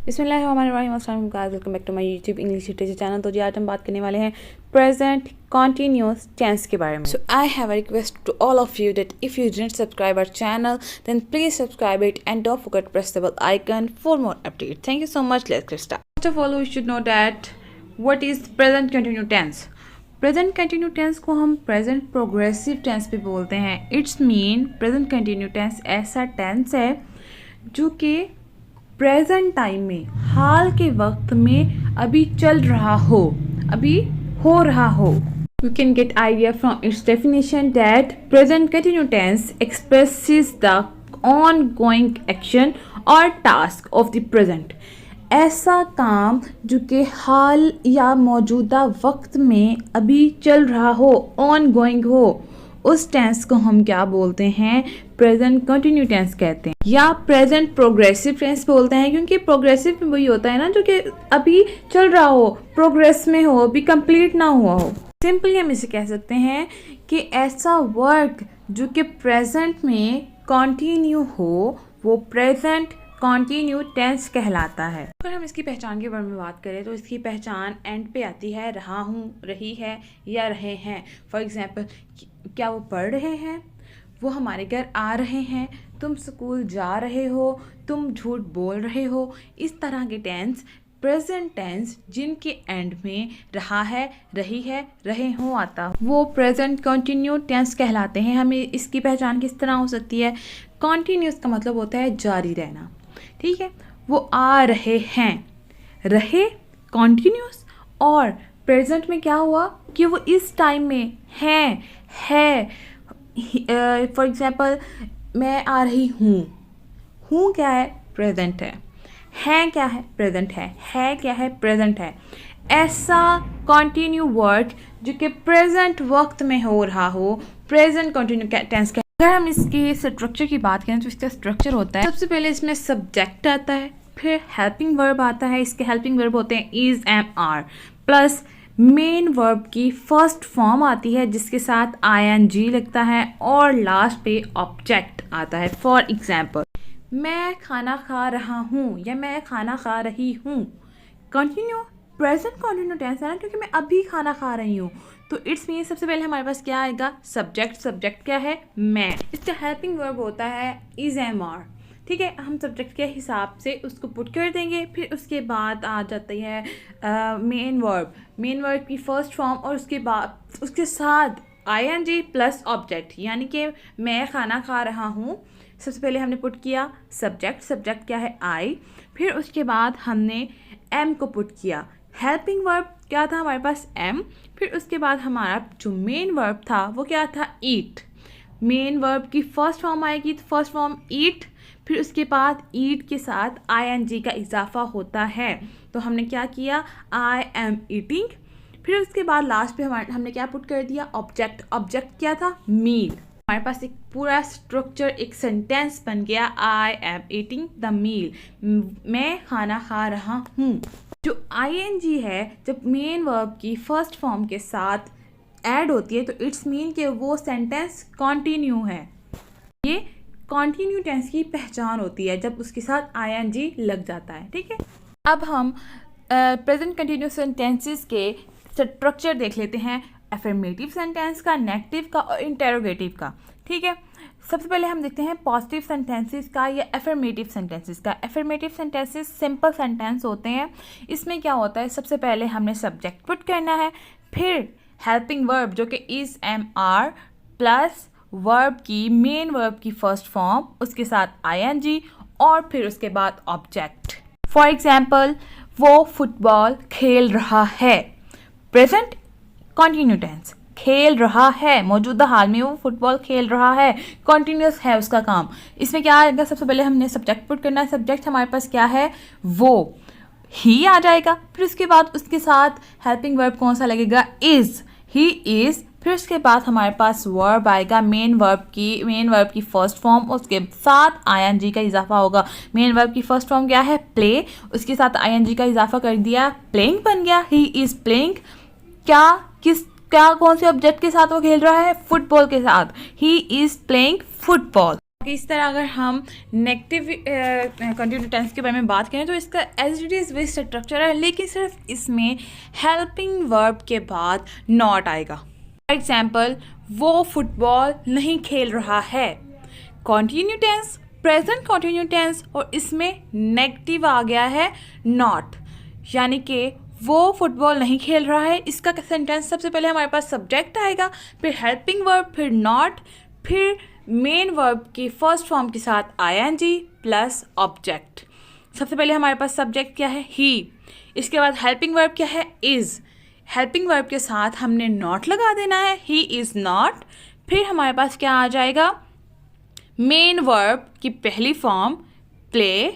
बिस्मिल्लाहिर्रहमानिर्रहीम, अस्सलाम वालेकुम, welcome back to my YouTube English literature channel. तो जी आज हम बात करने वाले हैं प्रेजेंट कॉन्टिन्यूस टेंस के बारे में। So I have a request to all of you that if you didn't subscribe our channel then please subscribe it and don't forget press the bell icon for more update. Thank you so much. Let's get start. First of all we should know that what is present continue tense. Present continue tense को हम present progressive tense भी बोलते हैं। It's mean present continue tense ऐसा tense है जो कि present time में, हाल के वक्त में अभी चल रहा हो, अभी हो रहा हो। You can get idea from its definition that present continuous tense expresses the ongoing action or task of the present. ऐसा काम जो कि हाल या मौजूदा वक्त में अभी चल रहा हो, ongoing हो, उस टेंस को हम क्या बोलते हैं? प्रेजेंट कंटिन्यू टेंस कहते हैं या प्रेजेंट प्रोग्रेसिव टेंस बोलते हैं, क्योंकि प्रोग्रेसिव में वही होता है ना जो कि अभी चल रहा हो, प्रोग्रेस में हो, अभी कंप्लीट ना हुआ हो। सिंपली हम इसे कह सकते हैं कि ऐसा वर्क जो कि प्रेजेंट में कंटिन्यू हो वो प्रेजेंट कॉन्टिन्यू टेंस कहलाता है। अगर हम इसकी पहचान के बारे में बात करें तो इसकी पहचान एंड पे आती है, रहा हूँ, रही है या रहे हैं। फॉर एग्जाम्पल, क्या वो पढ़ रहे हैं, वो हमारे घर आ रहे हैं, तुम स्कूल जा रहे हो, तुम झूठ बोल रहे हो। इस तरह के टेंस प्रेजेंट टेंस जिनके एंड में रहा है, रही है, रहे हो आता, वो प्रेजेंट कंटिन्यू टेंस कहलाते हैं। हमें इसकी पहचान किस तरह हो सकती है? कॉन्टिन्यूस का मतलब होता है जारी रहना, ठीक है। वो आ रहे हैं, रहे कॉन्टिन्यूस, और प्रेजेंट में क्या हुआ कि वो इस टाइम में हैं, है। फॉर एग्जाम्पल, मैं आ रही हूँ, हूँ क्या है? प्रेजेंट है क्या है? प्रेजेंट है क्या है? प्रेजेंट है। ऐसा कंटिन्यू वर्क जो कि प्रेजेंट वक्त में हो रहा हो, प्रेजेंट कंटिन्यू टेंस का। अगर हम इसकी स्ट्रक्चर की बात करें तो इसका स्ट्रक्चर होता है, सबसे पहले इसमें सब्जेक्ट आता है, फिर हेल्पिंग वर्ब आता है। इसके हेल्पिंग वर्ब होते हैं is, am, are, plus main verb की फर्स्ट फॉर्म आती है जिसके साथ ing लगता है, और लास्ट पे ऑब्जेक्ट आता है। फॉर एग्जाम्पल, मैं खाना खा रहा हूँ या मैं खाना खा रही हूँ, कंटिन्यू प्रेजेंट कंटिन्यू टेंस है ना, क्योंकि मैं अभी खाना खा रही हूँ। तो इट्स मीन सबसे पहले हमारे पास क्या आएगा? सब्जेक्ट। सब्जेक्ट क्या है? मैं। इसका हेल्पिंग वर्ब होता है इज, एम, आर, ठीक है। हम सब्जेक्ट के हिसाब से उसको पुट कर देंगे। फिर उसके बाद आ जाती है मेन वर्ब। मेन वर्ब की फर्स्ट फॉर्म, और उसके बाद उसके साथ ing प्लस ऑब्जेक्ट, यानी कि मैं खाना खा रहा हूँ। सबसे पहले हमने पुट किया सब्जेक्ट। सब्जेक्ट क्या है? आई। फिर उसके बाद हमने एम को पुट किया। हेल्पिंग वर्ब क्या था हमारे पास? एम। फिर उसके बाद हमारा जो मेन वर्ब था वो क्या था? ईट। मेन वर्ब की फर्स्ट फॉर्म आएगी तो फर्स्ट फॉर्म ईट, फिर उसके बाद ईट के साथ ing का इजाफा होता है। तो हमने क्या किया? आई एम ईटिंग। फिर उसके बाद लास्ट पे हमने क्या पुट कर दिया? ऑब्जेक्ट। ऑब्जेक्ट क्या था? मील। हमारे पास एक पूरा स्ट्रक्चर, एक सेंटेंस बन गया, I am eating the meal, मैं खाना खा रहा हूँ। जो ing है जब मेन वर्ब की फर्स्ट फॉर्म के साथ ऐड होती है तो इट्स मीन कि वो सेंटेंस कॉन्टिन्यू है। ये कॉन्टिन्यू टेंस की पहचान होती है जब उसके साथ ing लग जाता है, ठीक है। अब हम प्रेजेंट कंटिन्यूस सेंटेंसेस के स्ट्रक्चर देख लेते हैं, अफर्मेटिव सेंटेंस का, नेगेटिव का और इंटेरोगेटिव का, ठीक है। सबसे पहले हम देखते हैं पॉजिटिव सेंटेंसेस का या अफर्मेटिव सेंटेंसेस का। अफर्मेटिव सेंटेंसेस सिंपल सेंटेंस होते हैं। इसमें क्या होता है? सबसे पहले हमने सब्जेक्ट पुट करना है, फिर हेल्पिंग वर्ब जो कि is, am, are, plus verb की मेन वर्ब की फर्स्ट फॉर्म, उसके साथ ing, और फिर उसके बाद ऑब्जेक्ट। फॉर एग्जाम्पल, वो फुटबॉल खेल रहा है, प्रेजेंट कंटिन्यू टेंस, खेल रहा है, मौजूदा हाल में वो फुटबॉल खेल रहा है, कंटिन्यूस है उसका काम। इसमें क्या आएगा? सबसे पहले हमने सब्जेक्ट पुट करना है। सब्जेक्ट हमारे पास क्या है? वो, ही आ जाएगा। फिर उसके बाद उसके साथ हेल्पिंग वर्ब कौन सा लगेगा? Is, he is. फिर उसके बाद हमारे पास वर्ब आएगा, मेन वर्ब की फर्स्ट फॉर्म, उसके साथ ing का इजाफा होगा। मेन वर्ब की फर्स्ट फॉर्म क्या है? प्ले, उसके साथ ing का इजाफा कर दिया, प्लेइंग बन गया, ही इज प्लेइंग। कौन से ऑब्जेक्ट के साथ वो खेल रहा है? फुटबॉल के साथ, he is playing football. Okay, इस तरह अगर हम नेगेटिव कंटिन्यूस टेंस के बारे में बात करें तो इसका एज इट इज़ वही स्ट्रक्चर है, लेकिन सिर्फ इसमें हेल्पिंग वर्ब के बाद नॉट आएगा। फॉर एग्जाम्पल, वो फुटबॉल नहीं खेल रहा है, continue tense, present continue tense, और इसमें नेगेटिव आ गया है नॉट, यानी कि वो फुटबॉल नहीं खेल रहा है। इसका सेंटेंस सबसे पहले हमारे पास सब्जेक्ट आएगा, फिर हेल्पिंग वर्ब, फिर नॉट, फिर मेन वर्ब की फर्स्ट फॉर्म के साथ आईएनजी प्लस ऑब्जेक्ट। सबसे पहले हमारे पास सब्जेक्ट क्या है, ही, इसके बाद हेल्पिंग वर्ब क्या है, इज़, हेल्पिंग वर्ब के साथ हमने नॉट लगा देना है, ही इज़ नॉट। फिर हमारे पास क्या आ जाएगा, मेन वर्ब की पहली फॉर्म प्ले,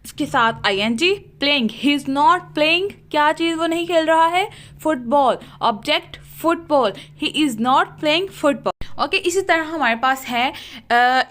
इसके साथ ING, playing, he is not playing, क्या चीज़ वो नहीं खेल रहा है, football, object football, he is not playing football. Okay, इसी तरह हमारे पास है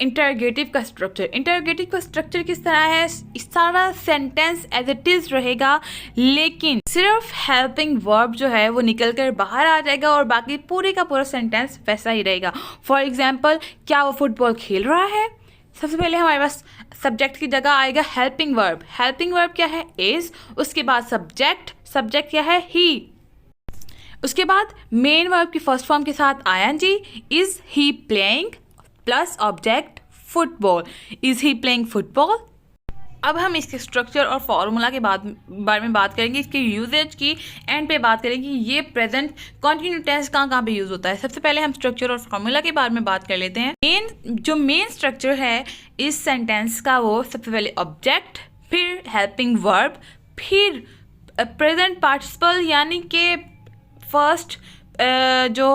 इंटरोगेटिव का स्ट्रक्चर। इंटरोगेटिव का स्ट्रक्चर किस तरह है, इस सारा सेंटेंस एज इट इज़ रहेगा, लेकिन सिर्फ हेल्पिंग वर्ब जो है वो निकल कर बाहर आ जाएगा और बाकी पूरे का पूरा सेंटेंस वैसा ही रहेगा। फॉर एग्जाम्पल, क्या वो फुटबॉल खेल रहा है, सबसे पहले हमारे पास सब्जेक्ट की जगह आएगा हेल्पिंग वर्ब। हेल्पिंग वर्ब क्या है, इज़, उसके बाद सब्जेक्ट, सब्जेक्ट क्या है, ही, उसके बाद मेन वर्ब की फर्स्ट फॉर्म के साथ ING, is he playing plus object football, is he playing football. अब हम इसके स्ट्रक्चर और फॉर्मूला के बारे में बात करेंगे, इसके यूजेज की एंड पे बात करेंगे, ये प्रेजेंट कंटिन्यू टेंस कहाँ पे यूज़ होता है। सबसे पहले हम स्ट्रक्चर और फॉर्मूला के बारे में बात कर लेते हैं। जो मेन स्ट्रक्चर है इस सेंटेंस का, वो सबसे पहले ऑब्जेक्ट, फिर हेल्पिंग वर्ब, फिर प्रेजेंट पार्टिसिपल यानी कि फर्स्ट जो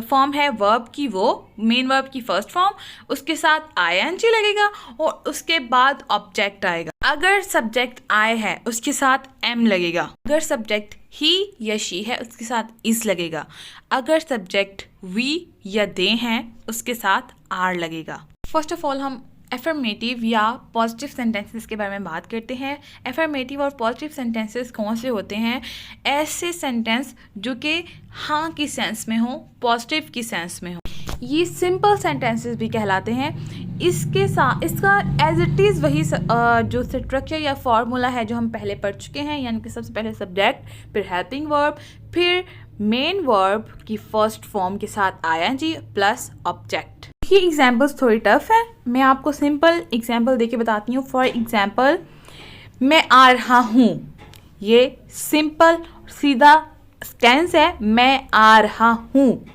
फॉर्म है वर्ब की, वो मेन वर्ब की फर्स्ट फॉर्म, उसके साथ आईएनजी लगेगा और उसके बाद ऑब्जेक्ट आएगा। अगर सब्जेक्ट आई है उसके साथ एम लगेगा, अगर सब्जेक्ट ही या शी है उसके साथ इज लगेगा, अगर सब्जेक्ट वी या दे हैं उसके साथ आर लगेगा। फर्स्ट ऑफ ऑल हम एफर्मेटिव या पॉजिटिव सेंटेंसेस के बारे में बात करते हैं। एफर्मेटिव और पॉजिटिव सेंटेंसेस कौन से होते हैं, ऐसे सेंटेंस जो कि हाँ की सेंस में हो, पॉजिटिव की सेंस में हो, ये सिंपल सेंटेंसेस भी कहलाते हैं। इसके साथ इसका एज इट इज़ वही जो स्ट्रक्चर या फॉर्मूला है जो हम पहले पढ़ चुके हैं, यानी कि सबसे पहले सब्जेक्ट, फिर हेल्पिंग वर्ब, फिर मेन वर्ब की फर्स्ट फॉर्म के साथ आईएनजी प्लस ऑब्जेक्ट। ये एग्जाम्पल्स थोड़ी टफ है, मैं आपको सिंपल एग्जाम्पल देके बताती हूँ। फॉर एग्जाम्पल, मैं आ रहा हूँ, ये सिंपल सीधा टेंस है, मैं आ रहा हूँ।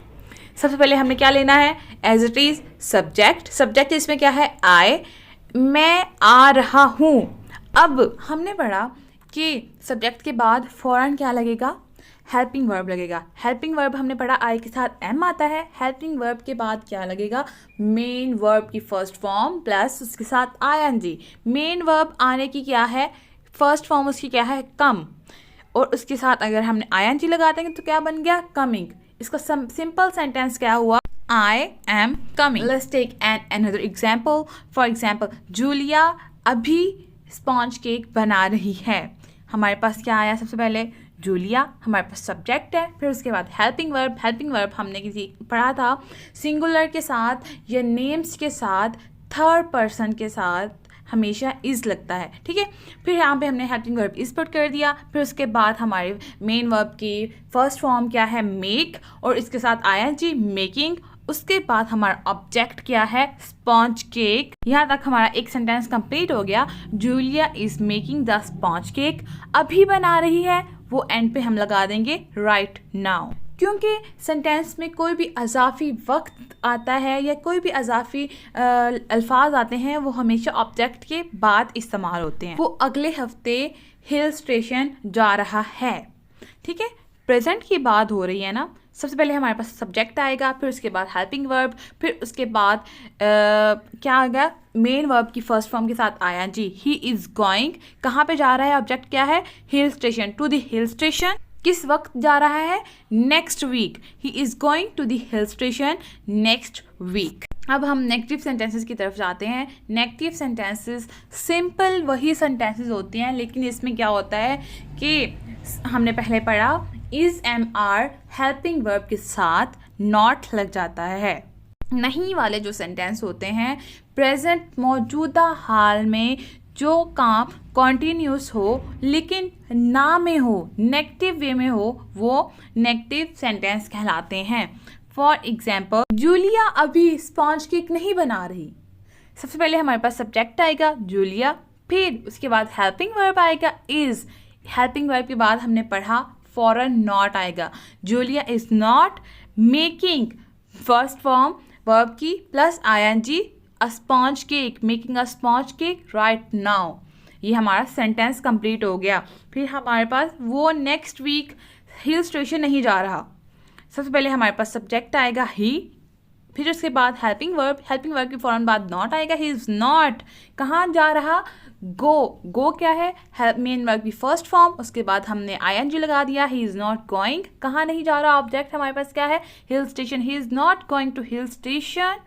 सबसे पहले हमने क्या लेना है, as it is subject, subject इसमें क्या है, आई, मैं आ रहा हूँ। अब हमने पढ़ा कि सब्जेक्ट के बाद फ़ौरन क्या लगेगा, हेल्पिंग वर्ब लगेगा। हेल्पिंग वर्ब हमने पढ़ा आई के साथ एम आता है। हेल्पिंग वर्ब के बाद क्या लगेगा, मेन वर्ब की फर्स्ट फॉर्म प्लस उसके साथ आईएनजी। मेन वर्ब आने की क्या है, फर्स्ट फॉर्म उसकी क्या है, कम, और उसके साथ अगर हमने आईएनजी लगा देंगे तो क्या बन गया, कमिंग। इसका सिंपल सेंटेंस क्या हुआ, I am coming. Let's take another example. For example, Julia अभी स्पॉन्ज केक बना रही है। हमारे पास क्या आया, सबसे पहले जूलिया हमारे पास सब्जेक्ट है, फिर उसके बाद हेल्पिंग वर्ब। हेल्पिंग वर्ब हमने किसी पढ़ा था सिंगुलर के साथ या नेम्स के साथ, थर्ड पर्सन के साथ हमेशा इज़ लगता है, ठीक है। फिर यहाँ पे हमने हेल्पिंग वर्ब इज़ पुट कर दिया, फिर उसके बाद हमारे मेन वर्ब की फर्स्ट फॉर्म क्या है, मेक, और इसके साथ आईएनजी, मेकिंग। उसके बाद हमारा ऑब्जेक्ट क्या है, स्पॉन्ज केक। यहाँ तक हमारा एक सेंटेंस कंप्लीट हो गया। Julia is making the sponge cake, अभी बना रही है, वो एंड पे हम लगा देंगे राइट नाउ। क्योंकि सेंटेंस में कोई भी अजाफी वक्त आता है या कोई भी अजाफी अल्फाज आते हैं, वो हमेशा ऑब्जेक्ट के बाद इस्तेमाल होते हैं। वो अगले हफ्ते हिल स्टेशन जा रहा है, ठीक है। प्रेजेंट की बात हो रही है ना। सबसे पहले हमारे पास सब्जेक्ट आएगा, फिर उसके बाद हेल्पिंग वर्ब, फिर उसके बाद क्या आ गया, मेन वर्ब की फर्स्ट फॉर्म के साथ आईएनजी। ही इज़ गोइंग, कहाँ पे जा रहा है, ऑब्जेक्ट क्या है, hill station, to the hill station. किस वक्त जा रहा है, next week. He is going to the hill station next week. अब हम नेगेटिव सेंटेंसेस की तरफ जाते हैं। नेगेटिव सेंटेंसेस सिंपल वही सेंटेंसेस होती हैं, लेकिन इसमें क्या होता है कि हमने पहले पढ़ा is am are helping verb के साथ नॉट लग जाता है। नहीं वाले जो सेंटेंस होते हैं प्रेजेंट मौजूदा हाल में जो काम कॉन्टीन्यूस हो लेकिन ना में हो, नेगेटिव वे में हो, वो नेगेटिव सेंटेंस कहलाते हैं। फॉर एग्जाम्पल, जूलिया अभी स्पॉन्ज केक नहीं बना रही। सबसे पहले हमारे पास सब्जेक्ट आएगा जूलिया, फिर उसके बाद हेल्पिंग वर्ब आएगा इज। हेल्पिंग वर्ब के बाद हमने पढ़ा फॉरन नॉट आएगा। Julia is not making first form verb की plus ING a sponge cake, making a sponge cake right now. ये हमारा सेंटेंस कंप्लीट हो गया। फिर हमारे पास वो नेक्स्ट वीक हिल स्टेशन नहीं जा रहा। सबसे पहले हमारे पास सब्जेक्ट आएगा ही, फिर उसके बाद हेल्पिंग वर्ब के फौरन बाद नॉट आएगा। ही इज़ नॉट कहाँ जा रहा, गो क्या है मेन वर्ब की फर्स्ट फॉर्म, उसके बाद हमने आईएनजी लगा दिया। ही इज़ नॉट गोइंग, कहाँ नहीं जा रहा, ऑब्जेक्ट हमारे पास क्या है hill station. He is not going to hill station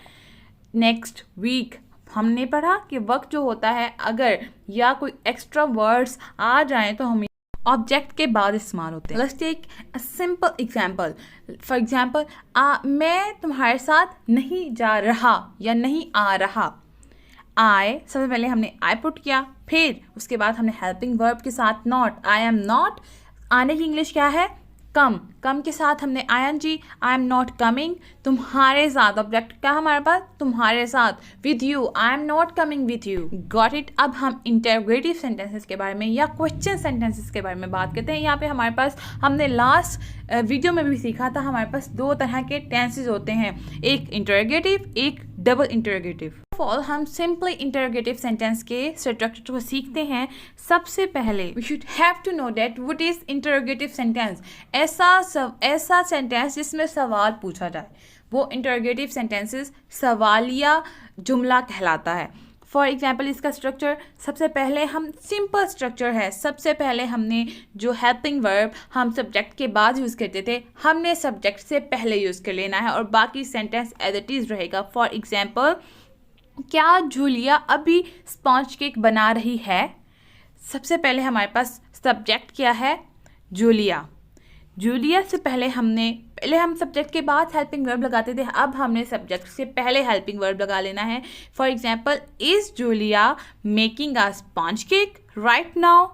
next week. हमने पढ़ा कि वक्त जो होता है अगर या कोई एक्स्ट्रा वर्ड्स आ जाएं तो हम ऑब्जेक्ट के बाद इस्तेमाल होते हैं। Let's take a simple example. For example, मैं तुम्हारे साथ नहीं जा रहा या नहीं आ रहा। आई, सबसे पहले हमने आई पुट किया, फिर उसके बाद हमने हेल्पिंग वर्ब के साथ नॉट, आई एम नॉट। आने की इंग्लिश क्या है कम के साथ हमने ING, I am not coming. तुम्हारे साथ ऑब्जेक्ट क्या हमारे पास तुम्हारे साथ, with you, I am not coming with you. Got it. अब हम इंटरोगेटिव सेंटेंसेस के बारे में या क्वेश्चन सेंटेंसेस के बारे में बात करते हैं। यहाँ पे हमारे पास हमने लास्ट वीडियो में भी सीखा था, हमारे पास दो तरह के टेंसेस होते हैं, एक इंटरोगेटिव, एक डबल इंटरोगेटिव। ऑल हम सिंपली इंटरोगेटिव सेंटेंस के स्ट्रक्चर को सीखते हैं। सबसे पहले we should have to know that what is interrogative sentence. ऐसा सेंटेंस जिसमें सवाल पूछा जाए, वो इंटरोगेटिव सेंटेंसेस सवालिया जुमला कहलाता है। फॉर एग्जाम्पल, इसका स्ट्रक्चर सबसे पहले हम सिंपल स्ट्रक्चर है। सबसे पहले हमने जो हेल्पिंग वर्ब हम सब्जेक्ट के बाद यूज़ करते थे, हमने सब्जेक्ट से पहले यूज़ कर लेना है और बाकी सेंटेंस एज इट इज़ रहेगा। फॉर एग्जाम्पल, क्या जूलिया अभी स्पॉन्ज केक बना रही है। सबसे पहले हमारे पास सब्जेक्ट क्या है जूलिया। जूलिया से पहले हम सब्जेक्ट के बाद हेल्पिंग वर्ब लगाते थे, अब हमने सब्जेक्ट से पहले हेल्पिंग वर्ब लगा लेना है। For example, is Julia making a sponge cake right now.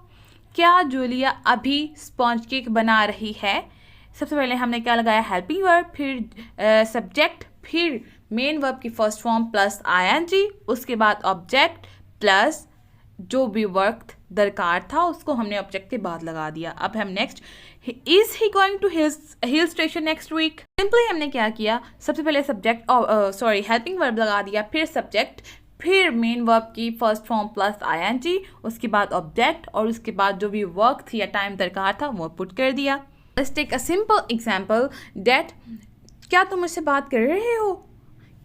क्या जूलिया अभी स्पॉन्ज केक बना रही है। सबसे पहले हमने क्या लगाया हेल्पिंग वर्ब, फिर सब्जेक्ट, फिर मेन वर्ब की फर्स्ट फॉर्म प्लस आईएनजी, उसके बाद ऑब्जेक्ट प्लस जो भी वक्त दरकार था उसको हमने ऑब्जेक्ट के बाद लगा दिया। अब हम next, is he going to hill station next week. Simply हमने क्या किया, सबसे पहले सब्जेक्ट हेल्पिंग वर्ब लगा दिया, फिर सब्जेक्ट, फिर मेन वर्ब की फर्स्ट फॉर्म प्लस आईएनजी, उसके बाद ऑब्जेक्ट और उसके बाद जो भी वक्त या टाइम दरकार था वो पुट कर दिया। Let's take a simple example that, क्या तुम मुझसे बात कर रहे हो,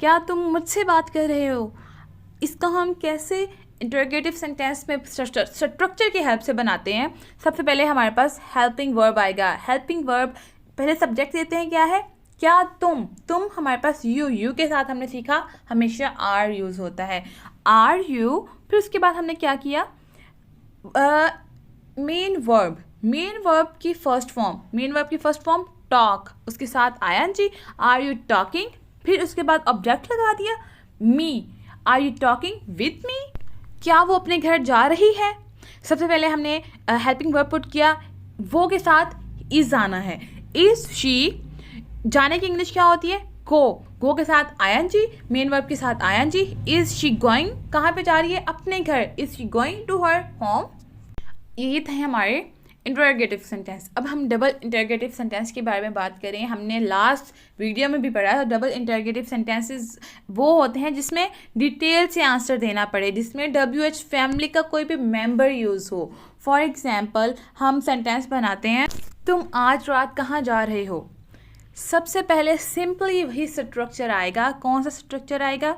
क्या तुम मुझसे बात कर रहे हो। इसका हम कैसे इंटरोगेटिव सेंटेंस में स्ट्रक्चर की हेल्प से बनाते हैं। सबसे पहले हमारे पास हेल्पिंग वर्ब आएगा। हेल्पिंग वर्ब पहले सब्जेक्ट देते हैं क्या है, क्या तुम हमारे पास यू के साथ हमने सीखा हमेशा आर यूज़ होता है, आर यू। फिर उसके बाद हमने क्या किया, मेन वर्ब की फर्स्ट फॉर्म टॉक, उसके साथ आईएनजी, आर यू टॉकिंग। फिर उसके बाद ऑब्जेक्ट लगा दिया me, are you talking with me. क्या वो अपने घर जा रही है। सबसे पहले हमने हेल्पिंग वर्ब पुट किया, वो के साथ इज आना है, इज शी। जाने की इंग्लिश क्या होती है गो के साथ आईएनजी, मेन वर्ब के साथ आईएनजी। इज शी गोइंग, कहाँ पे जा रही है अपने घर, is she going to her home. ये थे हमारे इंटरोगेटिव सेंटेंस। अब हम डबल इंटरोगेटिव सेंटेंस के बारे में बात करें। हमने लास्ट वीडियो में भी पढ़ा है, डबल इंटरोगेटिव सेंटेंसेस वो होते हैं जिसमें डिटेल से आंसर देना पड़े, जिसमें WH फैमिली का कोई भी मेंबर यूज़ हो। फॉर एग्जांपल, हम सेंटेंस बनाते हैं, तुम आज रात कहाँ जा रहे हो। सबसे पहले सिंपली वही स्ट्रक्चर आएगा। कौन सा स्ट्रक्चर आएगा,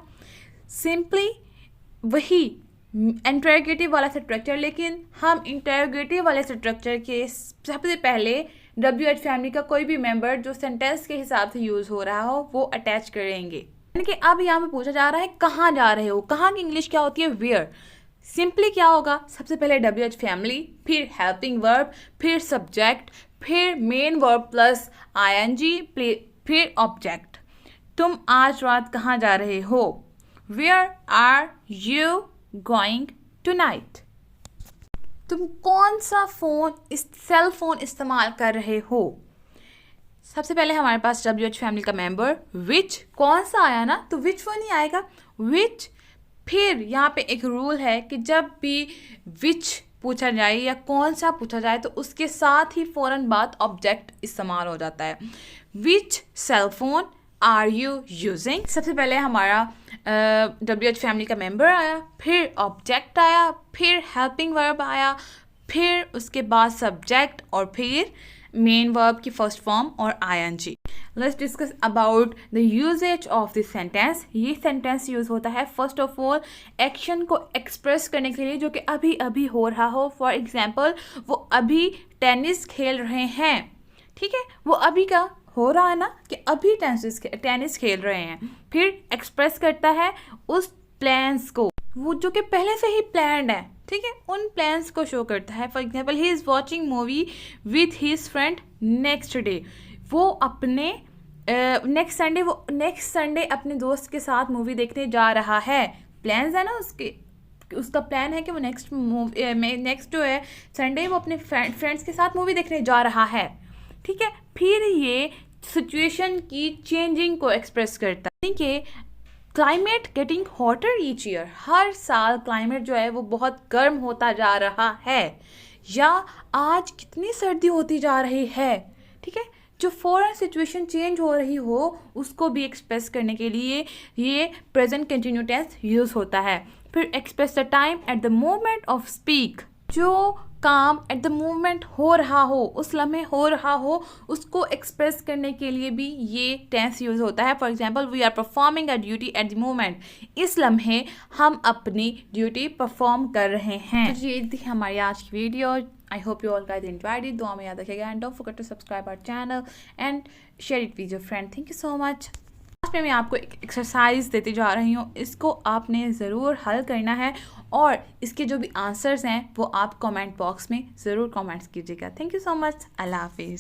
सिंपली वही इंटरोगेटिव वाला स्ट्रक्चर, लेकिन हम इंटरोगेटिव वाले स्ट्रक्चर के सबसे पहले WH फैमिली का कोई भी मेंबर जो सेंटेंस के हिसाब से यूज़ हो रहा हो वो अटैच करेंगे। यानी कि अब यहाँ पे पूछा जा रहा है कहाँ जा रहे हो, कहाँ की इंग्लिश क्या होती है वेयर। सिंपली क्या होगा, सबसे पहले WH फैमिली, फिर हेल्पिंग वर्ब, फिर सब्जेक्ट, फिर मेन वर्ब प्लस आईएनजी, फिर ऑब्जेक्ट। तुम आज रात कहाँ जा रहे हो, where are you going tonight? तुम कौन सा सेल फोन इस्तेमाल कर रहे हो? सबसे पहले हमारे पास WH फैमिली का मेंबर विच, कौन सा आया ना, तो विच वो नहीं आएगा, विच। फिर यहाँ पे एक रूल है कि जब भी विच पूछा जाए या कौन सा पूछा जाए तो उसके साथ ही फ़ौरन बाद ऑब्जेक्ट इस्तेमाल हो जाता है। Which cell phone are you using? सबसे पहले हमारा WH फैमिली का मेंबर आया, फिर ऑब्जेक्ट आया, फिर हेल्पिंग वर्ब आया, फिर उसके बाद सब्जेक्ट और फिर मेन वर्ब की फर्स्ट फॉर्म और ING। Let's discuss about the usages of this sentence. ये सेंटेंस यूज होता है फर्स्ट ऑफ ऑल एक्शन को एक्सप्रेस करने के लिए जो कि अभी अभी हो रहा हो। फॉर एग्जाम्पल, वो अभी टेनिस खेल रहे हैं, ठीक है, वो अभी का हो रहा है ना कि अभी टेनिस खेल रहे हैं। फिर एक्सप्रेस करता है उस प्लान्स को, वो जो कि पहले से ही प्लान्ड है, ठीक है, उन प्लान्स को शो करता है। For example, he is watching movie with his friend next day. वो अपने नेक्स्ट संडे अपने दोस्त के साथ मूवी देखने जा रहा है। प्लान्स है ना उसका प्लान है कि वो नेक्स्ट जो है संडे वो अपने फ्रेंड्स के साथ मूवी देखने जा रहा है, ठीक है। फिर ये सिचुएशन की चेंजिंग को एक्सप्रेस करता है कि climate getting hotter each year, हर साल क्लाइमेट जो है वो बहुत गर्म होता जा रहा है, या आज कितनी सर्दी होती जा रही है, ठीक है। जो फॉरन सिचुएशन चेंज हो रही हो उसको भी एक्सप्रेस करने के लिए ये प्रेजेंट कंटिन्यू टेंस यूज होता है। फिर express the time eight the moment of speak, जो काम एट द मोमेंट हो रहा हो, उस लम्हे हो रहा हो, उसको एक्सप्रेस करने के लिए भी ये टेंस यूज होता है। For example, we are performing a duty at the moment, इस लम्हे हम अपनी ड्यूटी परफॉर्म कर रहे हैं। तो ये थी हमारी आज की video. I hope you all guys enjoyed it. दुआ में याद रखिएगा and don't forget to subscribe our channel and share it with your friend. Thank you so much. लास्ट में मैं आपको एक एक्सरसाइज देती जा रही हूँ, इसको आपने ज़रूर हल करना है और इसके जो भी आंसर्स हैं वो आप कमेंट बॉक्स में ज़रूर कमेंट्स कीजिएगा। Thank you so much. अल्लाह हाफिज़।